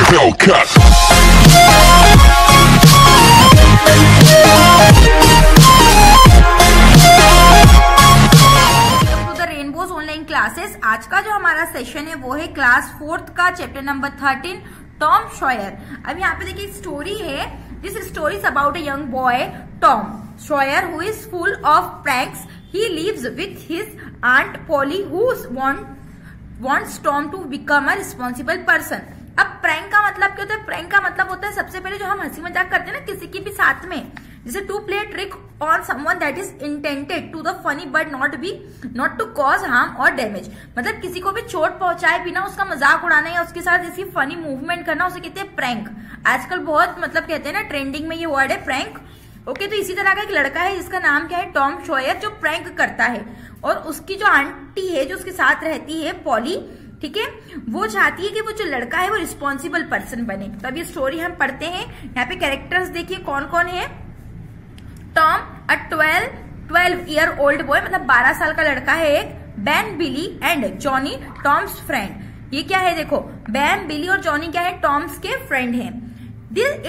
Hellcat. Rainbows online classes. आज का जो हमारा सेशन है वो है क्लास 4th का चैप्टर नंबर 13 टॉम सॉयर। अब यहाँ पे देखिए स्टोरी है। This story is about a young boy Tom Sawyer who is full of pranks. He lives with his aunt Polly who wants Tom to become a responsible person. अब prank का मतलब क्या होता है? प्रैंक का मतलब होता है सबसे पहले जो हम हंसी मजाक करते हैं ना किसी की भी साथ में, जैसे to play trick on someone that is intended to the funny but not to cause harm और डैमेज। मतलब किसी को भी चोट पहुंचाए बिना उसका मजाक उड़ाना या उसके साथ ऐसी फनी मूवमेंट करना, उसे कहते हैं प्रैंक। आजकल बहुत मतलब कहते हैं ना ट्रेंडिंग में ये वर्ड है प्रैंक। ओके, तो इसी तरह का एक लड़का है जिसका नाम क्या है? टॉम सॉयर, जो प्रैंक करता है। और उसकी जो आंटी है जो उसके साथ रहती है पॉली, ठीक है, वो चाहती है कि वो जो लड़का है वो रिस्पॉन्सिबल पर्सन बने। तो अब ये स्टोरी हम पढ़ते हैं। यहाँ पे कैरेक्टर्स देखिए कौन कौन है। Tom a 12 year old boy, मतलब 12 साल का लड़का है एक। Ben, Billy and Johnny Tom's friend. ये क्या है? देखो, बैन, बिली और जॉनी क्या है? टॉम्स के फ्रेंड हैं।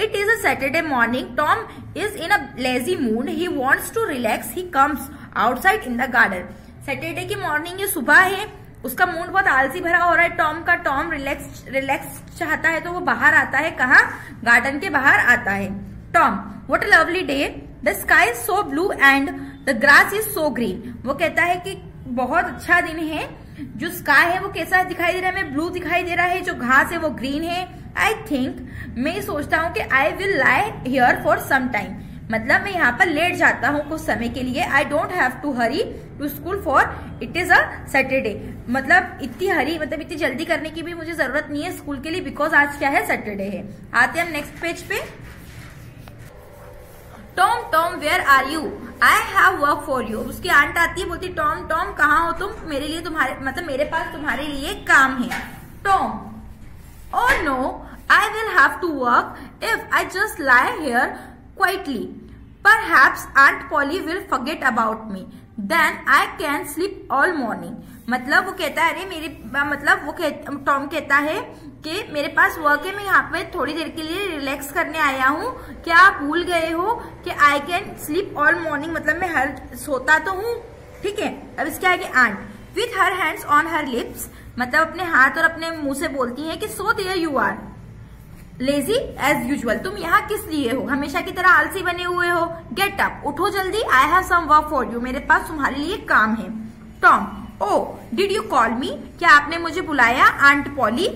It is a Saturday morning. Tom is in a lazy mood. He wants to relax. He comes outside in the garden. Saturday की मॉर्निंग, ये सुबह है, उसका मूड बहुत आलसी भरा हो रहा है टॉम का। टॉम रिलैक्स चाहता है तो वो बाहर आता है। कहाँ? गार्डन के बाहर आता है। Tom, what a lovely day. The sky is so blue and the grass is so green. वो कहता है कि बहुत अच्छा दिन है। जो स्काई है वो कैसा दिखाई दे रहा है? हमें ब्लू दिखाई दे रहा है। जो घास है वो ग्रीन है। आई थिंक, मैं सोचता हूँ कि I will lie here for some time. मतलब मैं यहाँ पर लेट जाता हूँ कुछ समय के लिए। I don't have to hurry to school for it is a Saturday. मतलब इतनी जल्दी करने की भी मुझे जरूरत नहीं है स्कूल के लिए, बिकॉज आज क्या है? सैटरडे है। आते हैं हम नेक्स्ट पेज पे। Tom where are you? I have work for you. उसकी आंट आती है, बोलती टॉम कहाँ हो तुम? मेरे लिए मेरे पास तुम्हारे लिए काम है। Tom, oh no, I will have to work if I just lie here quietly. Perhaps Aunt Polly will forget about me. Then I can sleep all morning. मतलब वो कहता है, टॉम कहता है कि मेरे पास वर्क है, मैं यहाँ पे थोड़ी देर के लिए रिलैक्स करने आया हूँ। क्या आप भूल गए हो कि I can sleep all morning? मतलब मैं सोता तो हूँ, ठीक है। अब इसके आगे aunt, with her hands on her lips, मतलब अपने हाथ और अपने मुंह से बोलती है कि so there you are lazy as usual. तुम यहाँ किस लिए हो? हमेशा की तरह आलसी बने हुए हो। गेट अप, उठो जल्दी। I have some work for you, मेरे पास तुम्हारे लिए काम है। Tom, oh did you call me? क्या आपने मुझे बुलाया? Aunt Polly,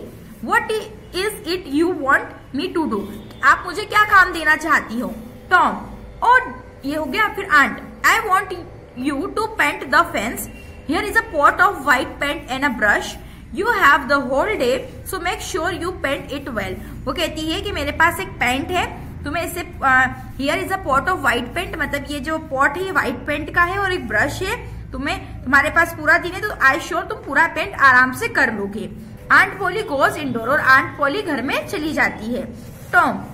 what is it you want me to do? आप मुझे क्या काम देना चाहती हो? टॉम, ओ ये हो गया। फिर aunt, I want you to paint the fence. Here is a pot of white paint and a brush. You have the whole day, so make sure you paint it well. वो कहती है कि मेरे पास एक पेंट है, तुम्हें इसे here is a pot of white paint, मतलब ये जो पॉट है व्हाइट पेंट का है और एक ब्रश है। तुम्हारे पास पूरा दिन है तो आई श्योर तुम पूरा पेंट आराम से कर लोगे। आंट पॉली गोज इंडोर, और आंट पॉली घर में चली जाती है। टॉम,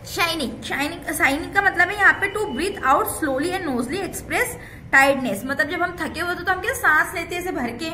शाइनिंग का मतलब है यहाँ पे to breathe out slowly and noisily express tiredness. मतलब जब हम थके हुए तो हम क्या सांस लेते हैं ऐसे भर के,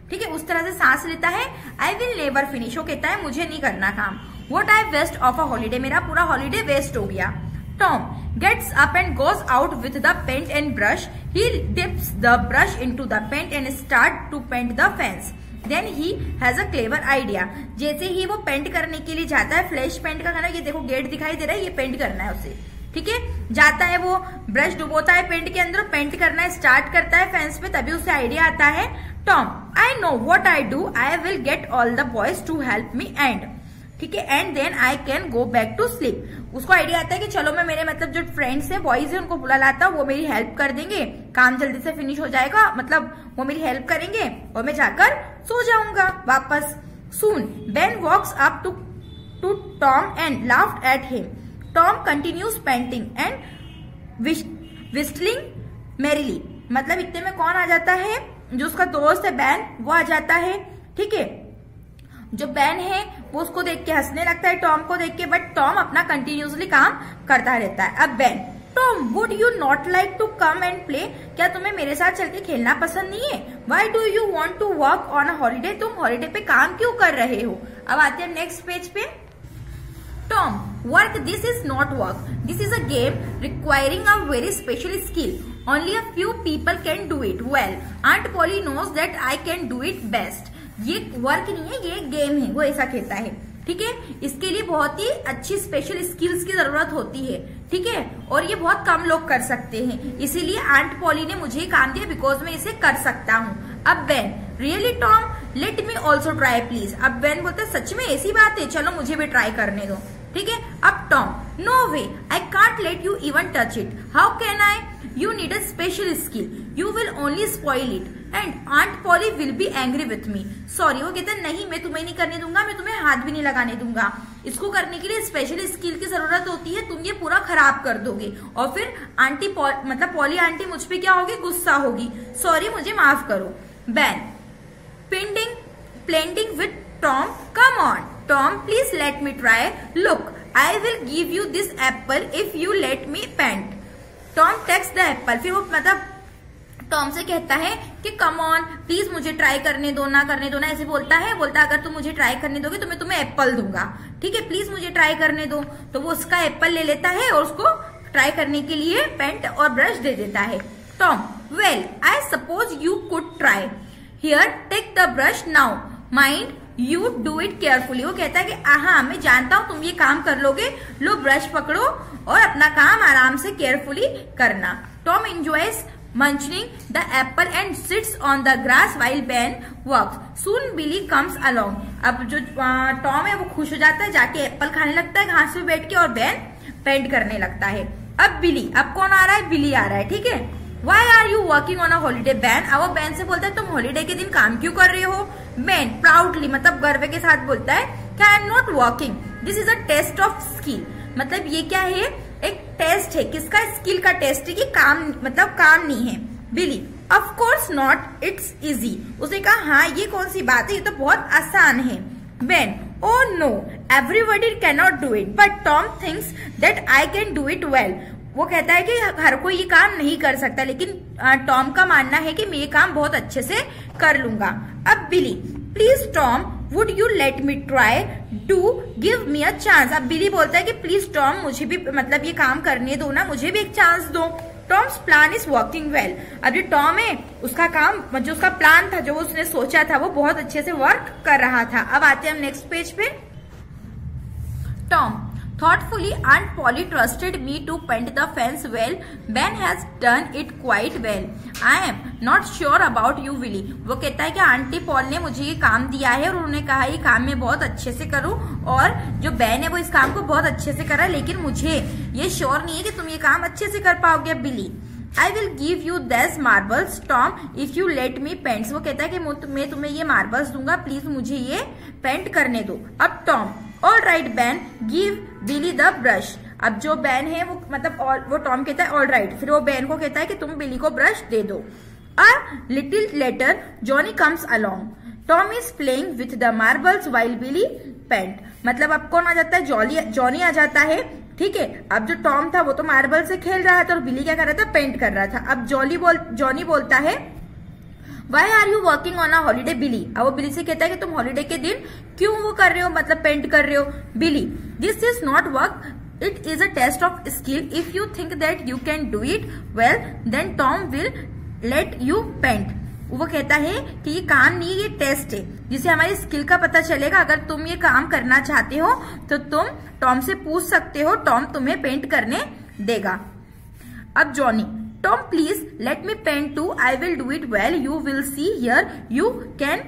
ठीक है, उस तरह से सांस लेता है। आई विल नेवर फिनिश, वो कहता है मुझे नहीं करना काम। What I waste of a holiday, मेरा पूरा हॉलीडे वेस्ट हो गया। Tom gets up and goes out with the paint and brush. He dips the brush into the paint and start to paint the fence. Then he has a clever idea. जैसे ही वो paint करने के लिए जाता है, flash paint का करना, ये देखो गेट दिखाई दे रहा है, ये पेंट करना है उसे, ठीक है। जाता है वो, ब्रश डुबोता है पेंट के अंदर, पेंट करना है स्टार्ट करता है फेंस पे, तभी उसे आइडिया आता है। Tom, I know what I do, I will get all the boys to help me and, ठीक है, and then I can go back to sleep. उसको आइडिया आता है कि चलो मैं मेरे मतलब जो फ्रेंड्स है बॉयज है उनको बुला लाता हूँ, वो मेरी हेल्प कर देंगे, काम जल्दी से फिनिश हो जाएगा, मतलब वो मेरी हेल्प करेंगे और मैं जाकर सो जाऊंगा वापस. Soon Ben walks up to Tom and laughed at him. Tom continues painting and whistling merrily. मतलब इतने में कौन आ जाता है? जो उसका दोस्त है बैन, वो आ जाता है, ठीक है। जो बैन है वो उसको देख के हंसने लगता है टॉम को देख के, बट टॉम अपना कंटिन्यूसली काम करता रहता है. अब Ben, Tom would you not like to come and play, क्या तुम्हें मेरे साथ चल के खेलना पसंद नहीं है? Why do you want to work on a holiday, तुम हॉलीडे पे काम क्यों कर रहे हो? अब आते हैं नेक्स्ट पेज पे। Tom, work. This is not work. This is a game requiring a very special skill. Only a few people can do it well. Aunt Polly knows that I can do it best. ये work नहीं है, ये game है, वो ऐसा कहता है। ठीक है, इसके लिए बहुत ही अच्छी स्पेशल स्किल्स की जरूरत होती है। ठीक है, और ये बहुत कम लोग कर सकते हैं, इसीलिए आंट पॉली ने मुझे काम दिया बिकॉज मैं इसे कर सकता हूँ। अब Ben, really Tom, let me also try please. अब बेन बोलता है सच में ऐसी बात है, चलो मुझे भी ट्राई करने दो। ठीक है, अब Tom, no way, I can't let you even touch it, how can I, you need a special skill, you will only spoil it and aunt Polly will be angry with me. Sorry, वो कहते हैं नहीं मैं तुम्हें नहीं करने दूंगा, मैं तुम्हें हाथ भी नहीं लगाने दूंगा, इसको करने के लिए स्पेशल स्किल की जरूरत होती है, तुम ये पूरा खराब कर दोगे और फिर आंटी मतलब पॉली आंटी मुझ पे क्या होगी, गुस्सा होगी। सॉरी, मुझे माफ करो। Ben, pleading with Tom, come on Tom please let me try, look I will give you this apple if you let me paint. Tom takes the apple, फिर वो मतलब टॉम से कहता है कि कम ऑन प्लीज मुझे ट्राई करने दो ना, ऐसे बोलता है अगर तुम मुझे ट्राई करने दोगे तो मैं तुम्हें एप्पल दूंगा। ठीक है, प्लीज मुझे ट्राई करने दो। तो वो उसका एप्पल ले लेता है और उसको ट्राई करने के लिए पेंट और ब्रश दे देता है। Tom, well I suppose you could try, here take the brush now, mind you do it carefully. वो कहता है कि हाँ मैं जानता हूँ तुम ये काम कर लोगे, लो ब्रश पकड़ो और अपना काम आराम से केयरफुली करना। Tom enjoys munching the apple and sits on the grass while Ben works. Soon Billy comes along. अब जो टॉम है वो खुश हो जाता है, जाके एप्पल खाने लगता है घास पे बैठ के और बेन पेंट करने लगता है। अब बिली, अब कौन आ रहा है, बिली आ रहा है। ठीक है, Why are you working on a holiday, Ben? अब वो बेन से बोलता है तुम हॉलीडे के दिन काम क्यों कर रहे हो? बेन प्राउडली मतलब गर्व के साथ बोलता है कि I am not working, this is a test of skill. मतलब ये क्या है, एक टेस्ट है, किसका, स्किल का टेस्ट है कि काम मतलब काम नहीं है। Billy, of course not, it's easy. उसने कहा हाँ ये कौन सी बात है, ये तो बहुत आसान है। Ben, oh no everybody can not do it but Tom thinks that I can do it well. वो कहता है कि हर कोई ये काम नहीं कर सकता, लेकिन टॉम का मानना है कि मैं ये काम बहुत अच्छे से कर लूंगा। अब Billy, please Tom would you let me try, do give me a chance. अब बिली बोलता है कि प्लीज टॉम मुझे भी मतलब ये काम करने दो ना, मुझे भी एक चांस दो। Tom's plan is working well. अब जो टॉम है उसका काम जो उसका प्लान था, जो उसने सोचा था, वो बहुत अच्छे से वर्क कर रहा था। अब आते हैं हम नेक्स्ट पेज पे। Tom, thoughtfully Aunt Polly trusted me to paint the fence well. Ben has done it quite well. I am not sure about you, Willy. वो कहता है कि आंटी पॉल ने मुझे ये काम दिया है और उन्होंने कहा ये काम मैं बहुत अच्छे से करूं, और जो बैन है वो इस काम को बहुत अच्छे से कर रहा है, लेकिन मुझे ये श्योर नहीं है कि तुम ये काम अच्छे से कर पाओगे। बिली, I will give you these marbles, Tom, if you let me paint. वो कहता है कि मैं तुम्हें ये मार्बल्स दूंगा, प्लीज मुझे ये पेंट करने दो। अब Tom, all right Ben, give Billy the brush. अब जो बैन है वो मतलब वो टॉम कहता है ऑल राइट, फिर वो बैन को कहता है कि तुम बिली को ब्रश दे दो। A little later Johnny comes along, Tom is playing with the marbles while Billy paint. मतलब अब कौन आ जाता है, जॉनी आ जाता है। ठीक है, अब जो टॉम था वो तो मार्बल से खेल रहा था और बिली क्या कर रहा था, पेंट कर रहा था। अब जॉनी बोलता है why are you working on a holiday Billy. अब वो बिली से कहता है कि तुम हॉलीडे के दिन क्यों वो कर रहे हो, मतलब पेंट कर रहे हो। Billy, this is not work, it is a test of skill, if you think that you can do it well then Tom will let you paint. वो कहता है कि ये काम नहीं, ये टेस्ट है जिसे हमारी स्किल का पता चलेगा। अगर तुम ये काम करना चाहते हो तो तुम टॉम से पूछ सकते हो, टॉम तुम्हें पेंट करने देगा। अब Johnny, Tom please let me paint too, I will do it well, you will see here, you can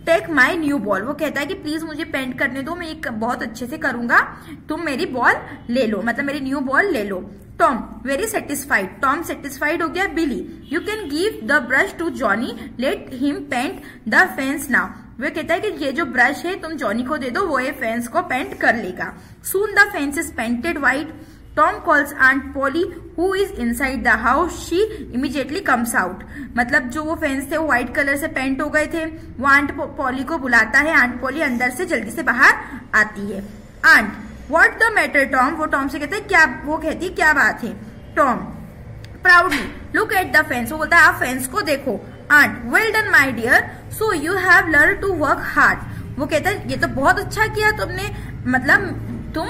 take my new ball. वो कहता है कि प्लीज मुझे पेंट करने दो, मैं एक बहुत अच्छे से करूंगा, तुम मेरी बॉल ले लो, मतलब मेरी न्यू बॉल ले लो। Tom very satisfied, Tom satisfied हो गया। Billy, you can give the brush to Johnny, let him paint the fence now. वो कहता है कि ये जो ब्रश है तुम जॉनी को दे दो, वो ये फेंस को पेंट कर लेगा। Soon the fence is painted white. Tom calls aunt Polly who is inside the house, she immediately comes out. मतलब जो वो फेंस थे वो व्हाइट कलर से पेंट हो गए थे, वो आंट पॉली को बुलाता है, आंट पॉली अंदर से जल्दी से बाहर आती है। Aunt, what the matter Tom, वो टॉम से कहते हैं क्या, वो कहती क्या बात है। Tom proudly look at the fence, वो बोलता है आप फेंस को देखो। Aunt well done my dear, so you have learn to work hard, वो कहता है ये तो बहुत अच्छा किया तुमने, मतलब तुम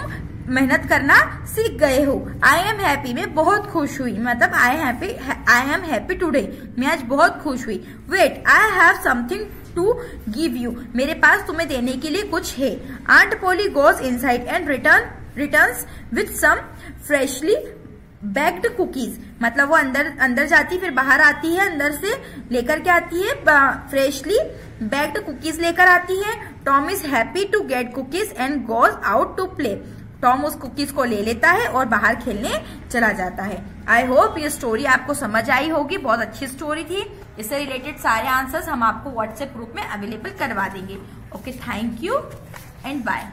मेहनत करना सीख गए हो। आई एम हैप्पी, मैं बहुत खुश हुई, मतलब आई एम हैप्पी टूडे, मैं आज बहुत खुश हुई। Wait I have something to give you, मेरे पास तुम्हें देने के लिए कुछ है। Aunt Polly goes inside and returns with some freshly baked cookies, मतलब वो अंदर जाती फिर बाहर आती है, अंदर से लेकर के आती है फ्रेशली बेक्ड कुकीज लेकर आती है। Tom is happy to get cookies and goes out to play, Tom उस कुकीज को ले लेता है और बाहर खेलने चला जाता है। आई होप ये स्टोरी आपको समझ आई होगी, बहुत अच्छी स्टोरी थी। इससे रिलेटेड सारे आंसर्स हम आपको व्हाट्सएप ग्रुप में अवेलेबल करवा देंगे। Okay, thank you and bye.